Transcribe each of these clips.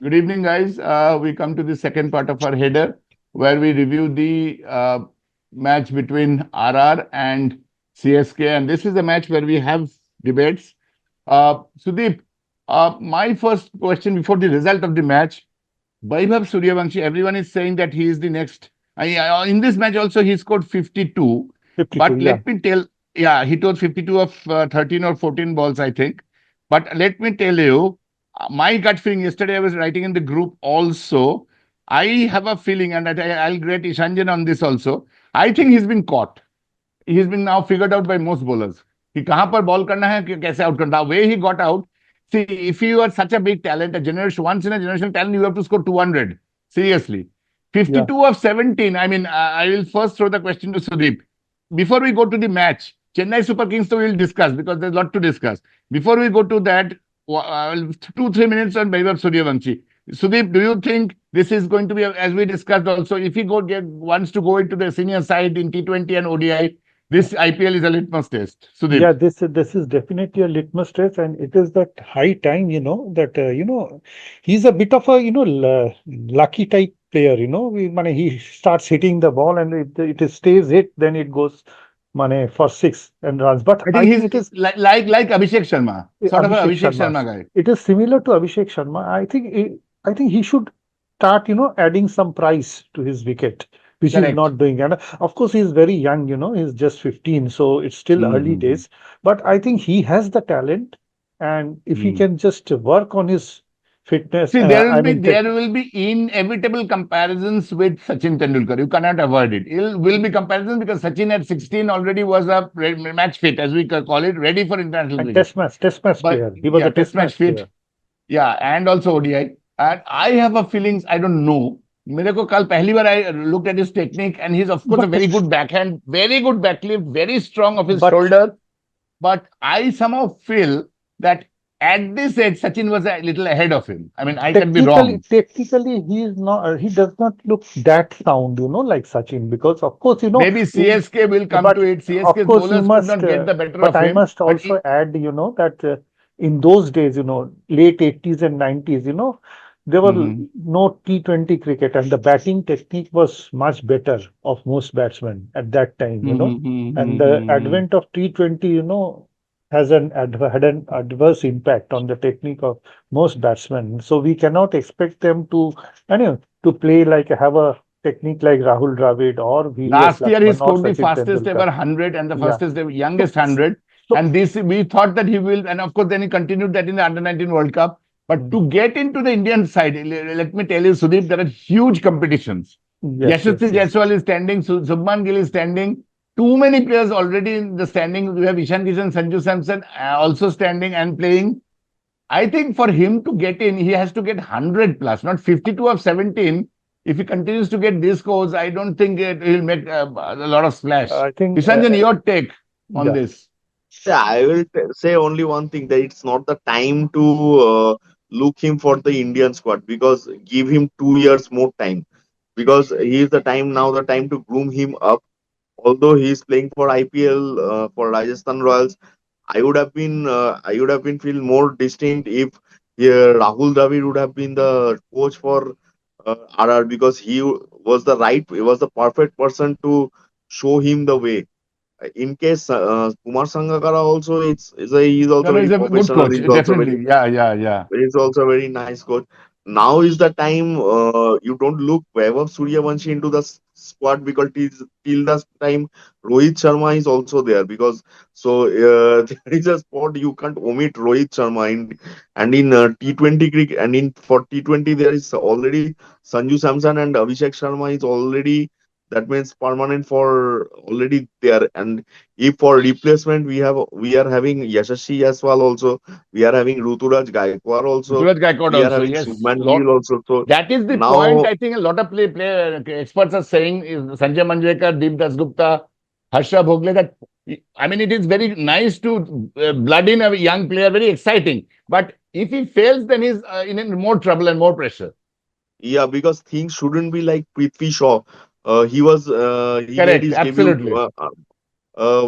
Good evening, guys. We come to the second part of our header where we review the match between RR and CSK. And this is a match where we have debates. Sudip, my first question before the result of the match, Vaibhav Suryavanshi, everyone is saying that he is the next. In this match also, he scored 52. 52, But yeah. let me tell, yeah, he took 52 of 13 or 14 balls, I think. But let me tell you, my gut feeling yesterday, I was writing in the group also. I have a feeling, and I'll get Ishanjan on this also. I think he's been caught. He's been now figured out by most bowlers. कि कहाँ पर ball करना है, कैसे out करना. The way he got out. See, if you are such a big talent, a generation once in a generation talent, you have to score 200. Seriously. Yeah. 52 of 17. I mean, I will first throw the question to Sudip. Before we go to the match, Chennai Super Kings, so we'll discuss because there's a lot to discuss. Before we go to that, 2-3 minutes on Vaibhav Suryavanshi. Sudip, do you think this is going to be, as we discussed also, if he wants to go into the senior side in T20 and ODI, this IPL is a litmus test. Yeah, Sudip. this is definitely a litmus test, and it is that high time, that he's a bit of a lucky type player. He starts hitting the ball, and it stays hit, then it goes for six and runs. But I I think think he's it is like Abhishek Sharma, sort of a Abhishek Abhishek Sharma. Sharma guy. It is similar to Abhishek Sharma. I think he should start, adding some price to his wicket, which he's Correct. not doing. And of course, he's very young, he's just 15, so it's still early Mm-hmm. days. But I think he has the talent, and if he can just work on his fitness, See, I mean, there will be inevitable comparisons with Sachin Tendulkar. You cannot avoid it. It will be comparisons because Sachin at 16 already was a match fit, as we call it, ready for international and cricket. test match But player. He was yeah, a test test match match fit. player. Yeah, and also ODI. And I have a feelings, I don't know. मेरे को कल पहली बार I looked at his technique and he's of course a But very good backhand, very good backlift, very strong of his but shoulder. But I somehow feel that at this age, Sachin was a little ahead of him. I mean, I can be technically, wrong. technically, he is not. He does not look that sound, like Sachin. Because of course, Maybe in, CSK will come to but it. of CSK's course, you bowlers could must. not get the better But of I him. must also add, that in those days, late 80s and 90s, there were Mhm, no T20 cricket, and the batting technique was much better of most batsmen at that time. mhm, mhm, And the mhm. advent of T20, had an adverse impact on the technique of most batsmen. So we cannot expect them to, play like have a technique like Rahul Dravid or VVS Last year, he Lakshman or scored the Sachin fastest ever Tendulkar. 100 and the Yeah. fastest ever, So, youngest 100. so And this, we thought that he will, and of course, then he continued that in the Under 19 World Cup. But mm, to get into the Indian side, let me tell you, Sudip, there are huge competitions. yes, Yashasvi yes, yes. Jaiswal is standing, Subman Gill is standing. Too many players already in the standing. We have Ishan Kishan, Sanju Samson also standing and playing. I think for him to get in, he has to get 100 plus, not 52 of 17. If he continues to get this scores, I don't think he'll make a lot of splash. I think, Ishanjan, your take on yeah. this? Yeah, I will say only one thing that it's not the time to look him for the Indian squad because give him 2 years more time because he is the time now the time to groom him up. Although he is playing for IPL for Rajasthan Royals, I would have been feel more distinct if Rahul Dravid would have been the coach for RR because he was the perfect person to show him the way. In case Kumar Sangakkara also he's No, also no, he's very a good professional. coach. Definitely. Yeah, yeah, yeah. He's also a very nice coach. Now is the time you don't look Vaibhav Suryavanshi into the squad because till the time Rohit Sharma is also there because there is a spot you can't omit Rohit Sharma and in T20 cricket and in for T20 there is already Sanju Samson and Abhishek Sharma is already that means permanent for already there and if for replacement we are having Yashasvi Jaiswal also we are having Ruturaj Gaikwad also. Suraj Gaikwad We are also. having Yes. Subman Gill also. So That is the point. now, I think a lot of play experts are saying is Sanjay Manjrekar, Deep Dasgupta, Harsha Bhogle. That I mean, it is very nice to blood in a young player, very exciting. But if he fails, then he's in more trouble and more pressure. yeah, because things shouldn't be like Prithvi Shaw. He made Correct. his debut Absolutely.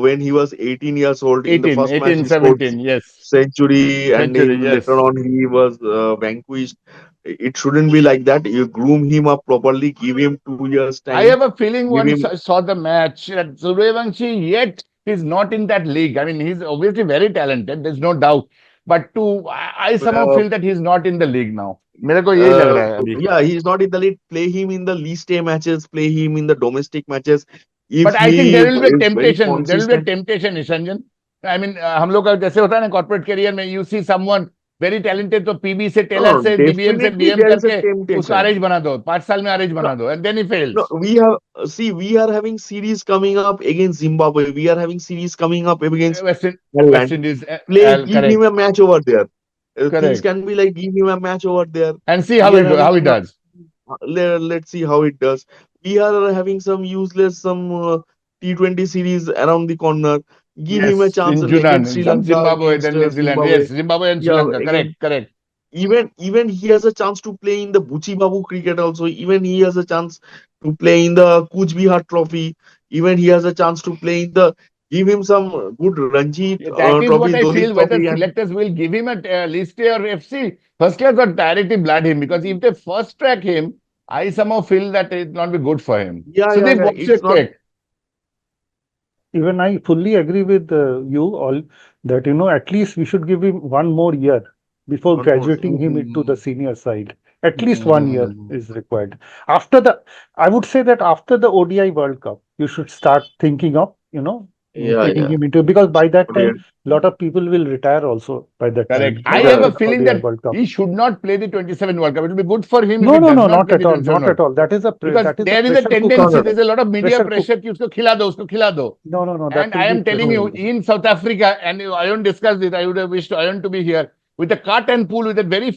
when he was 18 years old. In the 18, first match, 18, he scored 17. Yes. century, and Century. in later Yes. on he was vanquished. It shouldn't be like that. You groom him up properly, give him 2 years I time, have a feeling give once him. I saw the match that Suryavanshi yet is not in that league. I mean, he's obviously very talented. There's no doubt. But I somehow Uh, feel that he's not in the league now. मेरे को यही लग uh, रहा है अभी. yeah, he's not in the lead. Play him in the least A matches. Play him in the domestic matches. If But I think he there will be a is very temptation. There will be a consistent. temptation, Ishanjan. I mean, हम लोग का जैसे होता है ना corporate career में, you see someone very talented, तो PB से No, टेलर no, से डीबीएम से definitely BM there is a करके उसको temptation. आरएच बना दो, 5 साल में आरएच No, बना दो, and then he no, fails. we have see, we are having series coming up against Zimbabwe. We are having series coming up against West Ireland. Indies, Play, give him correct, a match over there. Things correct, can be like give him a match over there. and see We are how having he does. let's see how it does. We are having some useless some T20 series around the corner. Give him a Yes, chance in against Junan, Sri some Lanka, Zimbabwe, against then New Zealand. Zimbabwe. Yes, Zimbabwe and Sri Yeah, Lanka. again, Correct, correct. even he has a chance to play in the Buchi Babu cricket also. Even he has a chance to play in the Kuch Bihar Trophy. Even he has a chance to play in the. Give him some good Ranji Yeah, that is what trophy, I Dolip feel. Whether Trophy, and selectors will give him a list A or FC, first class or directly blood him, because if they first track him, I somehow feel that it not be good for him. yeah, yeah, Sudip, yeah. what's your It's not take? Even I fully agree with you all that, at least we should give him one more year before one more. graduating him into the senior side. At least 1 year Hmm. is required. After the, I would say that after the ODI World Cup, you should start thinking of, Yeah, taking yeah. him into, because by that time, Brilliant. a lot of people will retire also by that time, Correct. I have after Yeah. a the feeling ODI that World Cup. he should not play the 27 World Cup. It will be good for him if No, he no, does no, not not play at the all, 27 not World at Cup. all. Because That is a there is a pressure No, cooker. tendency, no, no. there's a lot of media Pressure cook. pressure कि उसको खिला दो, उसको खिला दो. No, no, no, that And will I be am telling pressure you, No. cooker. in South Africa, and I don't discuss this, I would have wished Ion to be here, with the cut and pull, with a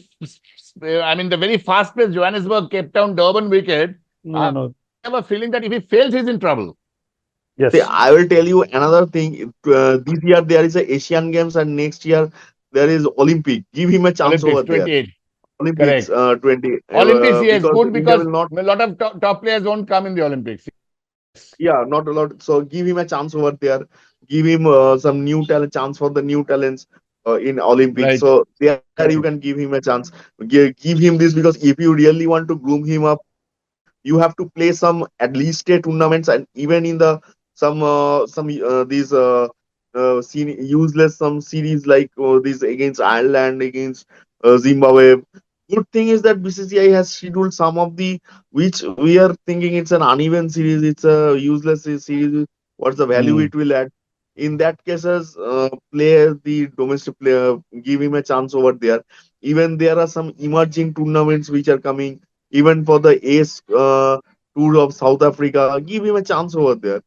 I mean, the very fast-paced Johannesburg, Cape Town, Durban wicket, No, I no, have a feeling that if he fails, he's in trouble. See, yes. I will tell you another thing. This year there is a Asian Games, and next year there is Olympic. Give him a chance Olympics, over there. 28. Olympics Correct. 20 Olympics, yes, because good, India because will not. a lot of top players don't come in the Olympics. Yes. Yeah, not a lot. So give him a chance over there. Give him some new talent, chance for the new talents in Olympics. Right. So there you can Correct. give him a chance. Give him this, because if you really want to groom him up, you have to play some at least a tournaments, and even in the some these useless some series like this against Ireland, against Zimbabwe. Good thing is that BCCI has scheduled some of the, which we are thinking it's an uneven series, it's a useless series. What's the value Hmm. it will add? In that cases, play the domestic player, give him a chance over there. Even there are some emerging tournaments which are coming, even for the Ace Tour of South Africa. Give him a chance over there.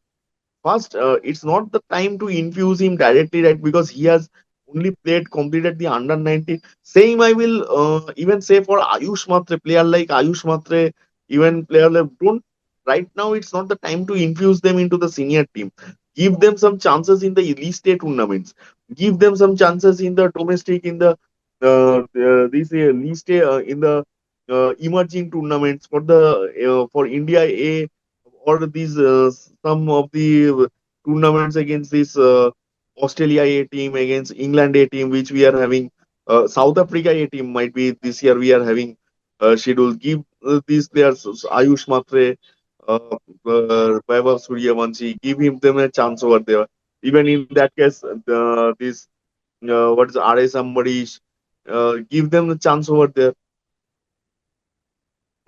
First, it's not the time to infuse him directly, right? Because he has only played, completed the under 19. Same, I will even say for Ayush Matre, player like Ayush Matre, even player like, don't, right now, it's not the time to infuse them into the senior team. Give them some chances in the elite state tournaments. Give them some chances in the domestic, in the these elite state, in the emerging tournaments for the for India A, or these some of the tournaments against this Australia A team, against England A team, which we are having. South Africa A team might be this year we are having scheduled. Give these players Ayush Matre, Vaibhav Suryavanshi, give him them a chance over there. Even in that case, this what is RA somebody, give them a chance over there.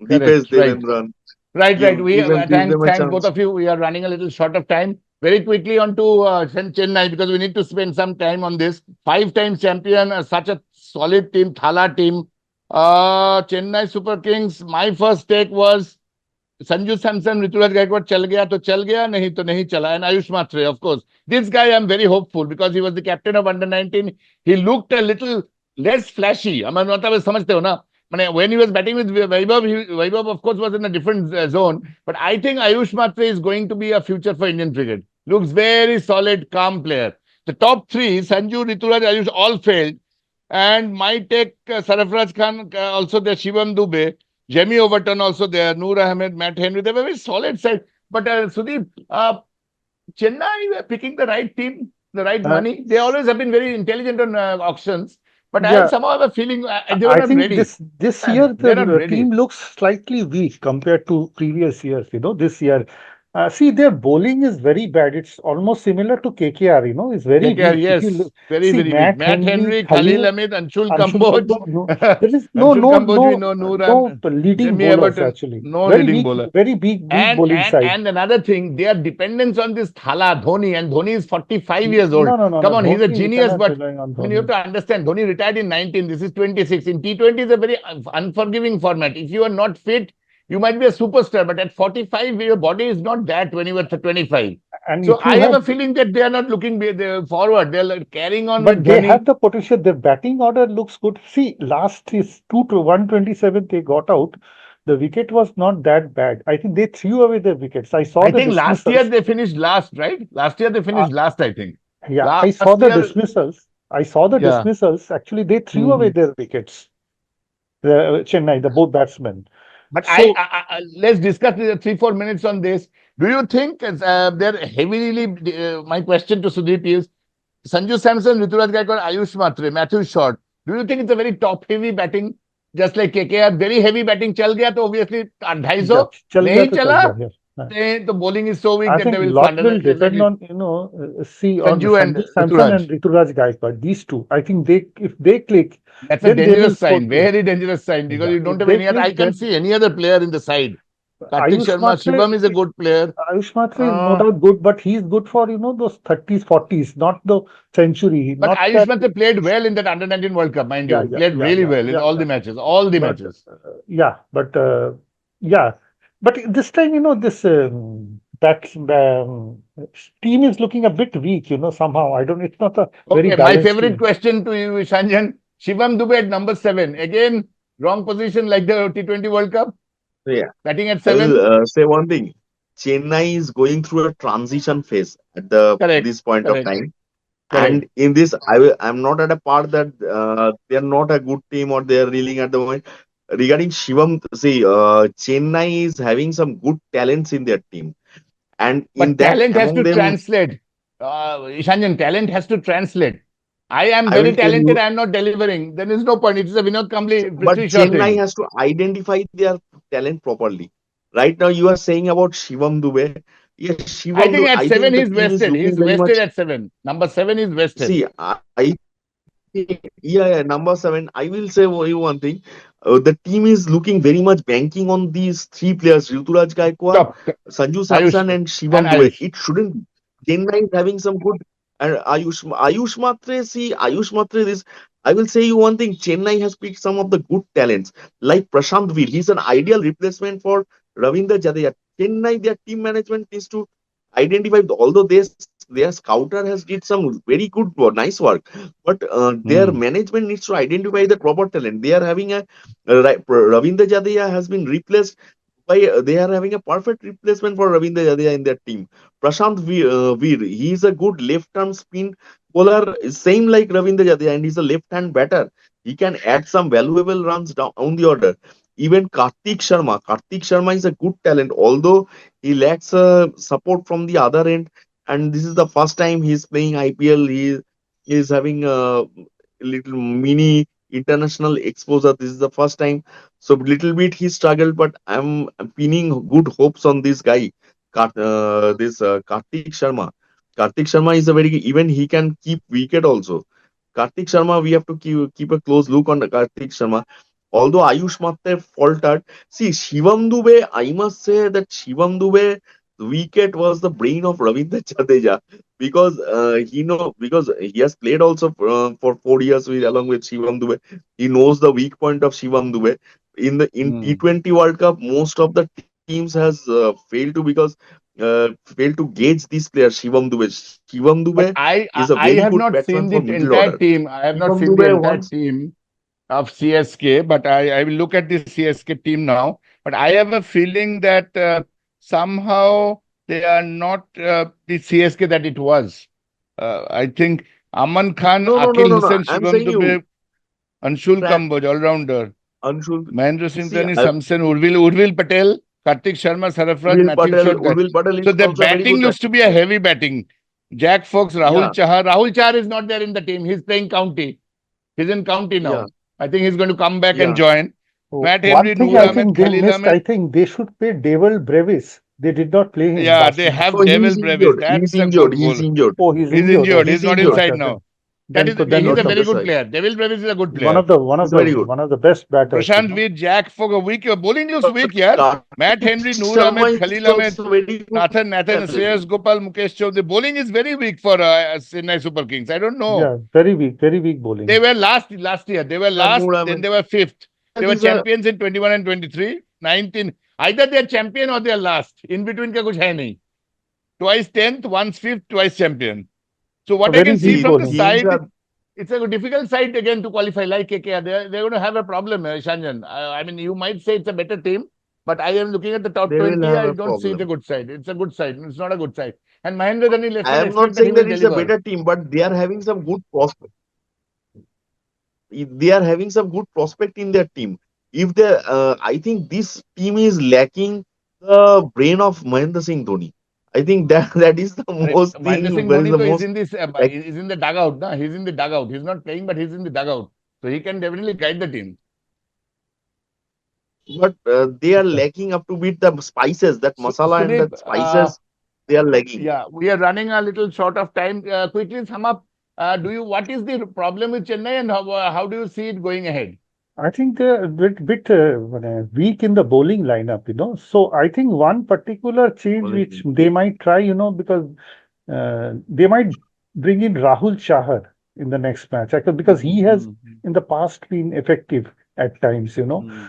Deepesh Correct. Right. Devendran, Right, right. give them a Thanks both chance. of you. We are running a little short of time. Very quickly on to Chennai, because we need to spend some time on this. 5 times champion, such a solid team, Thala team. Chennai Super Kings. My first take was Sanju Samson Ruturaj Gaikwad चल गया नहीं तो नहीं चला and Ayush Mhatre of course this guy I am very hopeful because he was the captain of under 19 he looked a little less flashy हम मतलब समझते हो ना मैंने when he was batting with Vaibhav of course was in a different zone, but I think Ayush Matre is going to be a future for Indian cricket. Looks very solid, calm player. The top three, Sanju, Rituraj, Ayush, all failed. And my take, Sarafraz Khan, also there, Shivam Dubey, Jamie Overton also there, Noor Ahmed, Matt Henry. They were very solid side. But Sudeep, Chennai were picking the right team, the right Uh, money. They always have been very intelligent on auctions. But I yeah, somehow have a feeling they were I not think ready. this year They're not the ready. team looks slightly weak compared to previous years. This year, see their bowling is very bad. It's almost similar to KKR. It's very KKR, weak. If you yes, look, very, see very weak. Matt Matt Henry, Henry, Khalil Khalil, Ahmed, Anshul Anshul Kamboj. Kamboj, no, there is Anshul Kamboj, we know, Noor, no and leading Jimmy bowlers Everton, actually. no Very leading weak, bowler. very weak And bowling and side. and another thing, their dependence on this Thala Dhoni, and Dhoni is 45 years old. No, no, no, Come no. on, he's a Dhoni, we genius, cannot but rely on I mean, you have Dhoni. to understand, Dhoni retired in 19. This is 26. In T20 is a very unforgiving format. If you are not fit, you might be a superstar, but at 45, your body is not that when you were 25. And So if you I have have a feeling that they are not looking forward. They're like carrying on But with they Dhoni. have the potential. Their batting order looks good. See, last is 2 to 127 they got out. The wicket was not that bad. I think they threw away their wickets. I saw I the think last year dismissals. they finished last, right? Last year they Uh, finished last, I think. yeah, I saw Last the year, dismissals. I saw the yeah. dismissals. Actually, they threw away Mhm. their wickets. The Chennai, the both batsmen. But So let's discuss 3 4 minutes on this. Do you think they're heavily? My question to Sudip is Sanju Samson, Rituraj Gaikwad, Ayush Matre, Matthew Short. Do you think it's a very top heavy batting, just like KKR? Very heavy batting. चल गया तो obviously 250. yeah, चल गया नहीं तो चल चला गया. Yeah. the bowling is so weak I that they think will lot will fundamentally depend like on see on Sanju and Sanju Samson and Rituraj. Rituraj Gaikwad. These two, I think they if they click, That's a then they will dangerous score sign, too. very dangerous sign because Yeah, you don't if have they any other. I click, can't then see any other player in the side. Kartik Ayush Sharma, Matre, Shivam is a good player. Ayush Matre is no Uh, doubt good, but he's good for those 30s, 40s, not the century, but not Ayush that. Matre played well in that under 19 World Cup, mind Yeah, you. yeah, Played yeah, really yeah, well in yeah, all the yeah. matches, all the But matches. yeah, but yeah, but this time this that team is looking a bit weak. Somehow I don't. It's not a very Okay, my balanced favorite team. question to you, Ishanjan. Shivam Dube at number 7. Again, wrong position like the T20 World Cup, So yeah, batting at I will 7. say one thing. Chennai is going through a transition phase at the Correct, this point of correct, time. correct. And in this, I'm not at a part that they are not a good team or they are reeling at the moment. Regarding Shivam, see, Chennai is having some good talents in their team, and in But that talent has among to them, translate. Ishanjan, talent has to translate. I am I very will tell talented. you. I am not delivering. There is no point. It is a Vinod Kambli, But Prithvi Shaw Chennai thing. has to identify their talent properly. Right now, you are saying about Shivam Dube. Yes, Shivam I Dube. think I at think 7 the he's team is vested. looking He's very much. vested at 7. Number 7 is vested. See, yeah, number 7. I will say you one thing. The team is looking very much banking on these three players: Ruturaj Gaikwad, Top. Sanju Ayush Samson, and and Shivam Dube. Ayush. It shouldn't. Chennai is having some good. And Ayush Matre. See, Ayush Matre. This I will say you one thing. Chennai has picked some of the good talents like Prashant Veer. He's an ideal replacement for Ravindra Jadeja. Chennai, their team management needs to identify. Although their scouter has did some very good, nice work, but their Hmm. management needs to identify the proper talent. They are having a Ravindra Jadeja has been replaced by they are having a perfect replacement for Ravindra Jadeja in their team. Prashant Veer, he is a good left-arm spin bowler, same like Ravindra Jadeja, and he's a left-hand batter. He can add some valuable runs down the order. Even Kartik Sharma is a good talent, although he lacks support from the other end. And this is the first time he's playing IPL. He is having a little mini international exposure. This is the first time, so little bit he struggled, but I'm pinning good hopes on this guy, Kartik Sharma. Kartik Sharma is a very even he can keep wicket also. Kartik Sharma, we have to keep a close look on the Kartik Sharma. Although Ayush Matre faltered, see Shivam Dube, I must say that Shivam Dube wicket was the brain of Ravindra Jadeja because because he has played also for 4 years along with Shivam Dube. He knows the weak point of Shivam Dube. In Hmm. T20 World Cup, most of the teams has failed to gauge these players. Shivam Dube. Shivam Dube But I, is a I I very have good not batsman seen for the middle entire order. team. I have not Shivam seen the Dube entire once. team of CSK, but I will look at the CSK team now. But I have a feeling that somehow they are not the CSK that it was. I think Aman Khan, No, no, no, Akil no, no. Hussain, I'm Shivam saying you, Dube, Anshul Fran, Kamboj, all-rounder, Anshul. Mahendra Singh See, Dhoni, Samson, Urvil Patel, Kartik Sharma, Sarafraz, Urvil Matthew Patel, Short. Urvil Patel So is the also a very batting good looks to batting be a player. heavy batting. Jack Fox, Rahul Yeah, Chahar. Rahul Chahar is not there in the team. He's playing county. He's in county yeah, now. I think he's going to come back and yeah. join. Oh, Matt one Henry, thing Noor I Ahmed, think they Khalil missed, I Ahmed. think they should play Devil Brevis. They did not play him Yeah, last they match. No, have Devil he's Brevis. injured. That's He's a injured. good He's goal. injured. Oh, he's He's injured. injured. Okay. He's He's not injured. inside Okay, now. That then, is, then he's Not a in okay. very the good side. player. Devil Brevis is a good One player. of the one of He's the very good. one of the best batters, Prashant Veer, Jack Fogg, a weak. Bowling looks weak, But yeah. Matt Kartik Henry, Noor Ahmed, Sharma is Khalil Ahmed, also very good Nathan, captain. Shreyas Gopal, Mukesh Chaudhary. The bowling is very weak for Chennai Super Kings. I don't know. Yeah, very weak They bowling. were last year. They were last, Noor then Ahmed. they were fifth. Yeah, They were these are champions in 21 and 23. 19. Either they are champion or they are last. In between ka kuch hai nahi. Twice 10th, once 5th, twice champion. So A what I very can see weak see from the the bowling. teams side, are it's a difficult side again to qualify like KKR. They're going to have a problem, Ishanjan. I mean, you might say it's a better team, but I am looking at the top they will 20. have I a don't see the problem. good side. It's a good side. It's not a good side. And Mahendra Dhoni, let's I not am not expect that he saying will that it's a deliver. better team, but they are having some good prospect. They are having some good prospect in their team. If they, I think this team is lacking the brain of Mahendra Singh Dhoni. I think that that is the most Mahendra thing. Singh That is Dhoni the to is most. in this, Like, is in the dugout. Na? He's in the dugout. He's not playing, but he's in the dugout. So he can definitely guide the team. but they are Okay. lacking up to beat the spices, that masala and Sudip, that spices. They are lacking. yeah, we are running a little short of time. Quickly sum up. What is the problem with Chennai and how do you see it going ahead? I think they're a bit weak in the bowling lineup, So I think one particular change which Bowling. they might try, because they might bring in Rahul Chahar in the next match because he has in the past been effective at times.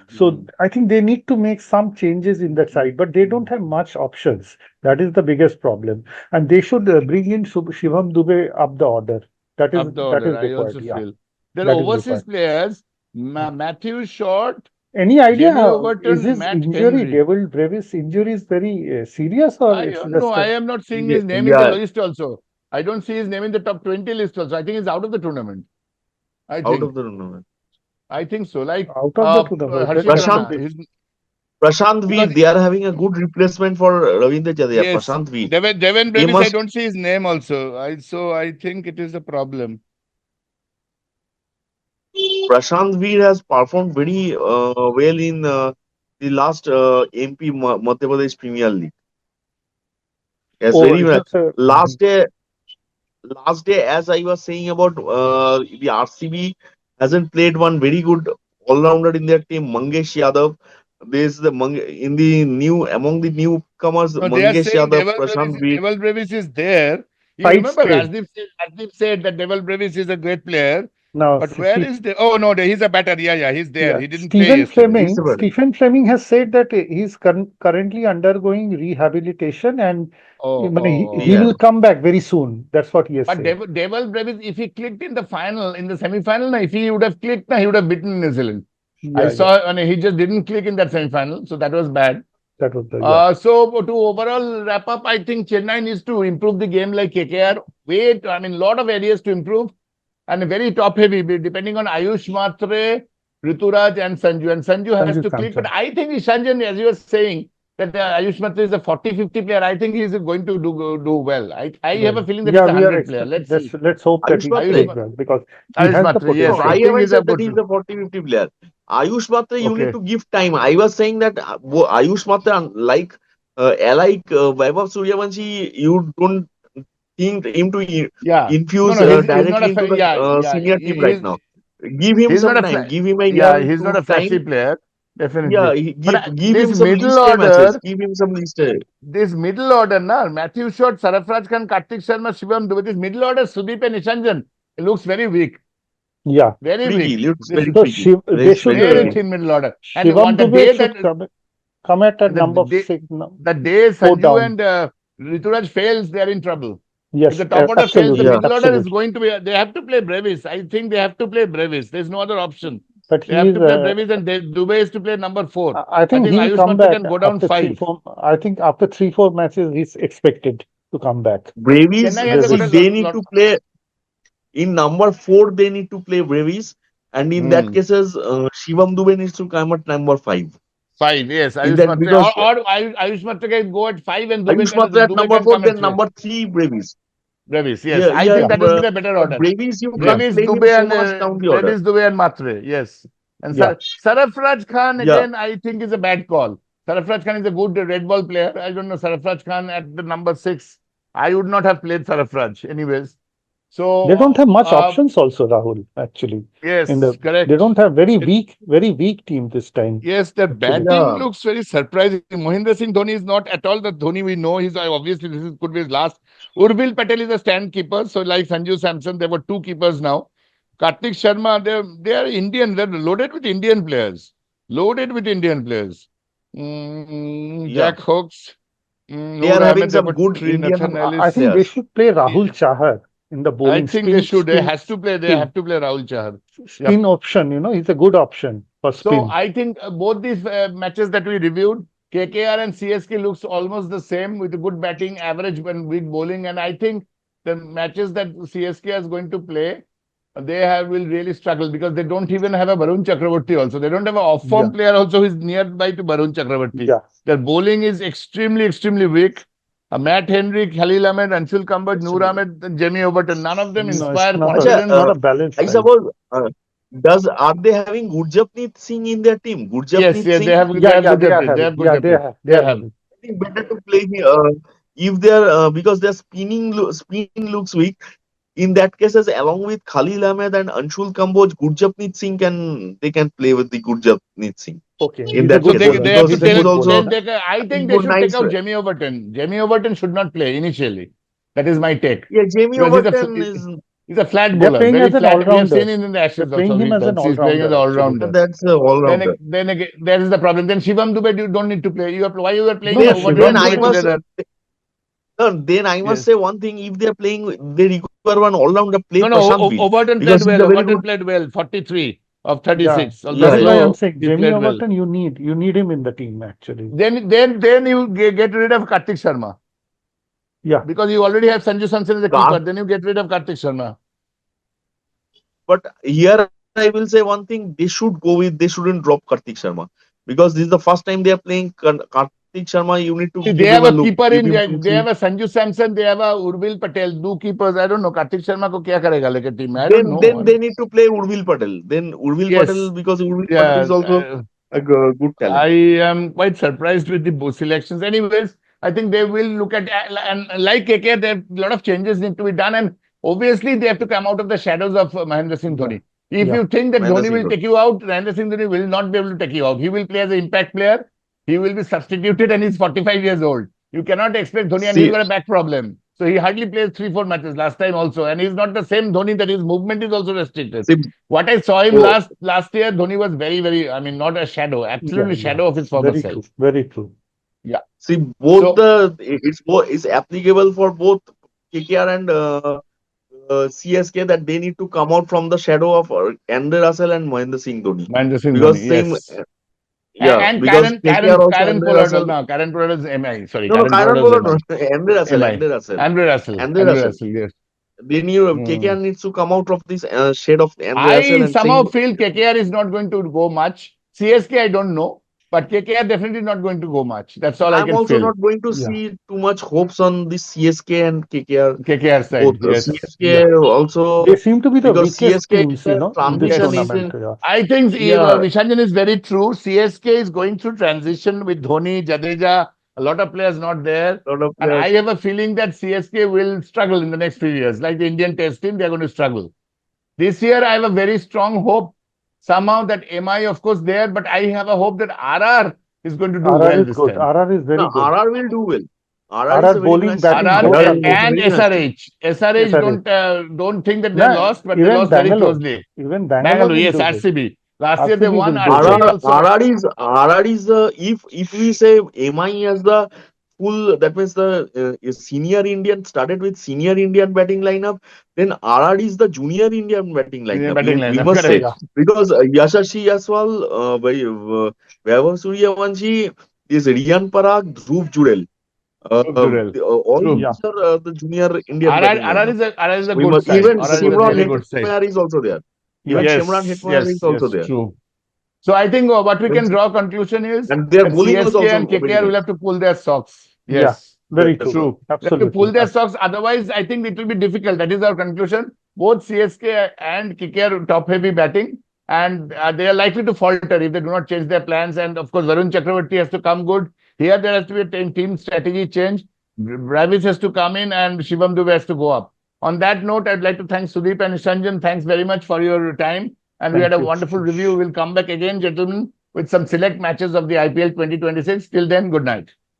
So I think they need to make some changes in that side, but they don't have much options. That is the biggest problem, and they should bring in Shivam Dubey up the order. That is Up the that order, is I required. also Yeah, feel. There are that is overseas required. players, Matthew Short, Any Jamie idea? Is Overton, his Matt injury, Henry. Devil Brevis injury, is very serious, or I it's don't know. just I a am not seeing Yeah, his name in the yeah, list also. I don't see his name in the top 20 list also. I think he's out of the tournament. I out think. of the tournament. I think so. Like out of the tournament? Harshit That should Prashant Rana. be. Prashant Veer, Because they are having a good replacement for Ravindra Jadeja. yes, Prashant Veer. Devon They Brevis, I must. don't see his name also. So I think it is a problem. Prashant Veer has performed very well in the last MP Madhya Pradesh Premier League. Yes, Oh, very it's well. just a. Last day, last day, as I was saying about the RCB hasn't played one very good all-rounder in their team, Mangesh Yadav. There's in the new among the newcomers, No, they are Mangesh saying Yadav, Prashant Veer. Devil Brevis is there. You Side remember spade. Rajdeep said that Devil Brevis is a great player. Now, But where is the? Oh no, he's a batter. Yeah, he's there. yeah, He didn't play yesterday. He's a better. Stephen Fleming has said that he's currently undergoing rehabilitation, and he Yeah, will come back very soon. That's what he has But said. Devil Brevis, if he clicked in the final, in the semi-final, if he would have clicked, he would have beaten New Zealand. I Yeah, saw, he just didn't click in that semi-final, so that was bad. that was the yeah. So to overall wrap up, I think Chennai needs to improve the game like KKR. Lot of areas to improve and very top heavy, depending on Ayush Matre, Rituraj and Sanju. And Sanju has Sanju to click. But Samson. I think Ishanjan, as you were saying, that Ayush Matre is a 40-50 player. I think he's going to do well. I have Well, a feeling that he's yeah, a we are 100 player. expecting. Let's see. Let's hope that Ayush he Ayush, Matre. plays well because he Ayush has the Matre, yes. No, I I potential. think haven't he's a said that good. he's a 40-50 player. Ayush Matre, you need Okay. to give time. I was saying that Ayush Matre, like Vaibhav Suryavanshi, you don't think him to Yeah. No, infuse no, he's not directly a into the yeah. senior team right now. Give him He's not some a time. Give him a year yeah. or He's not two a flashy time. player, Yeah, definitely. But give him some list A. this middle order, na Matthew Short, Sarafraz Khan, Kartik Sharma, Shivam Dubey. This middle order, Sudip and Ishanjan, it looks very weak, Yeah. very weak. Freaky, looks This very So freaky. they Looks should very very freaky. thin middle order. And Shivam the Dubey day should that come at the number day, 6, the day four Sanju down. and Rituraj fails, they are in trouble. If Yes, the top order fails, the absolutely, Yeah, middle order is absolutely. going to be. They have to play Brevis. I think they have to play Brevis. There's no other option. But They he have is. to play Brevis and Dubey is to play number 4. I I think think he'll Ayush come Matra back can go down after 5. 3-4. I think after 3-4 matches, he's expected to come back. Bravies. Chennai has got See, a Brevis. they need lot. to play in number 4. They need to play Bravies, and in that Hmm. cases, Shivam Dubey needs to come at number 5. 5, yes. In Ayush that, Matre. because Or Ayush Matre can go at 5 and Ayush Matra at Dubey number can 4, come at then 3. number 3 Bravis. Brevis, yes. Yeah, I yeah. think that will be Yeah. the better But order. Bravis, you can't Brevis, play him Dubey so and much down the order. Brevis, Dubey and Matre, yes. And Yeah. Sarafraj Khan, Yeah, again, I think is a bad call. Sarafraj Khan is a good red ball player. I don't know, Sarafraj Khan at the number 6. I would not have played Sarafraj anyways. They So, don't have much options also, Rahul, actually. yes, They correct. don't have very weak team this time, Yes, the actually. batting yeah. looks very surprising. Mahendra Singh Dhoni is not at all the Dhoni we know. He's obviously could be his last. Urbil Patel is a stand keeper. So like Sanju Samson, there were two keepers now. Kartik Sharma, they are Indian. They're loaded with Indian players. Loaded with Indian players. Yeah. Jack Hooks, They Noor are having Ahmed. There some were good three. Nathan Indian I Ellis. think they players. should play Rahul Yeah, Chahar in the I bowling think they should. They has to play. They spin have to play Rahul Chahar. Yep. spin option. He's a good option for So spin. I think both these matches that we reviewed, KKR and CSK looks almost the same with good batting, average and weak bowling. And I think the matches that CSK is going to play, will really struggle because they don't even have a Varun Chakravarti also. They don't have an off-form Yeah, player also who is nearby to Varun Chakravarti. yeah. Their bowling is extremely weak. Matt Henry, Khalil Ahmed, Anshul Kambaj, Noor Actually, Ahmed, and Jamie Overton. None of them No, it's inspire Acha, not confidence. a balanced I side. suppose, are they having Gurjapneet Singh in their team? Yes, Gurjapneet yes, they Singh? have Yeah, yeah, good they are captain. They having. have good Yeah, captain. they They are have. having. I think better to play if their because their spin looks weak. In that cases, along with Khalil Ahmed and Anshul Kamboj, Gurjapneet Singh can play with the Gurjapneet Singh. Okay, In he's a that So good they cases, bowler. they have to because He's a he tell is good bowler. also then I a think they good should take nice. out Jamie Overton. Jamie Overton should not play initially. That is my take Yeah, Jamie because Overton is he's a flat They're bowler, playing very as an flat. We have all-rounder. seen it in the They're Ashes playing also. him as an He's playing as an all-rounder, all actually. rounder. that's a all rounder. Then again, there is the problem. Then Shivam Dubey, you don't need to play. Why you are playing No, Overton Then and Shivam I Dubey Dube. must together? then I must Yes. say one thing: if they are playing, they require one all rounder. Play No. Prashant Veer Overton played because he's well. a very Overton good. played well. 43 of Yeah, 36. Although that Yeah, is yeah. why I'm slow, saying he Jamie played well. Overton. You need him in the team, actually. Then you get rid of Kartik Sharma Yeah, because you already have Sanju Samson as a Kar- keeper. Then you get rid of Kartik Sharma. But here I will say one thing: they shouldn't drop Kartik Sharma because this is the first time they are playing Kartik Sharma. You need to See, give they him a have a look, keeper give in him there. two, They three. have a Sanju Samson. They have a Urbil Patel. Two keepers. I don't know. Kartik Sharma ko kya karega leke team mein? I don't know. Then they need to play Urvil Patel. Then Urvil Patel Yes. because Urvil Patel Yeah. is also a good I talent. am quite surprised with the selections. Anyways, I think they will look at and like KK, there a lot of changes need to be done, and obviously they have to come out of the shadows of Mahendra Singh yeah, Dhoni. If yeah. you think that Mahendra Dhoni Singh will Dhoni. take you out, Mahendra Singh Dhoni will not be able to take you out. He will play as an impact player. He will be substituted, and he's 45 years old. You cannot expect Dhoni, and he's See, got a back problem. So he hardly plays 3-4 matches last time also, and he's not the same Dhoni that his movement is also restricted. see, What I saw him oh, last year, Dhoni was very, I mean, not a shadow, Yeah, absolutely yeah. shadow of his former Very self. true. Very true. Yeah. see So it's applicable for both KKR and CSK that they need to come out from the shadow of Andre Russell and Mahendra Singh Dhoni Mahendra Singh Dhoni, because same yes. yeah And because KKR also Karen Andre Pollard, Russell. no, Karen Pollard is MI. Sorry, No, Karen Pollard Kyron is Pollard, no, MI. MI. Andre Andre Russell, Russell. yes. They need KKR Hmm. needs to come out of this shade of Andre Russell I and somehow saying feel KKR is not going to go much. CSK, I don't know. But KKR definitely not going to go much. That's all I I'm can also feel. not going to Yeah, see too much hopes on this CSK and KKR KKR both. side, yes. yeah. CSK They also seem to be the because weakest CSK teams, in this transition Yes. is tournament. in Yeah, I think yeah Ishanjan is very true. CSK is going through transition with Dhoni, Jadeja, a lot of players not there. lot of And players. I have a feeling that CSK will struggle in the next few years. Like the Indian test team, they're going to struggle. This year, I have a very strong hope somehow that MI, of course, there, but I have a hope that RR is going to do RR well is this good. time. RR is No, very good. RR will do well. RR is RR a very bowling, nice team. batting, RR both RR are is good. and very nice team. SRH. SRH SRH. don't think that they Nah, lost, but they even lost very Bangalore. closely. Even Bangalore Bangalore, will yes, do good. RCB. Last year they RCB won. will do RCB good. also. RR is the if we say MI as the full that means the senior Indian started with senior Indian batting lineup, then RR is the junior Indian batting Indian lineup. batting We lineup, must say correct. Yeah, because Yashashi Aswal, Vaibhav Suryavanshi, is Riyan Parag, Dhruv Jurel. Jurel. All True. yeah. these are the junior Indian batting RR lineup. is a We good must side. even RR is a Shimron really Very good good. side. Hetmeyer is also there. Even Yeah. Shimron Yes, Hetmeyer is also there. true. So I think what we Then can draw conclusion is and their that bowling was CSK also and very KKR will nice. have to pull their socks. Yeah, Yes, very Yes, true. sir. true. They have to Absolutely. pull their socks. Otherwise, I think it will be difficult. That is our conclusion. Both CSK and KKR top heavy batting, and they are likely to falter if they do not change their plans. And of course, Varun Chakravarti has to come good. Here, there has to be a team strategy change. Bravis has to come in, and Shivam Dube has to go up. On that note, I'd like to thank Sudip and Ishanjan. Thanks very much for your time. And we had Thank a you. wonderful review. We'll come back again, gentlemen, with some select matches of the IPL 2026. Till then, good night.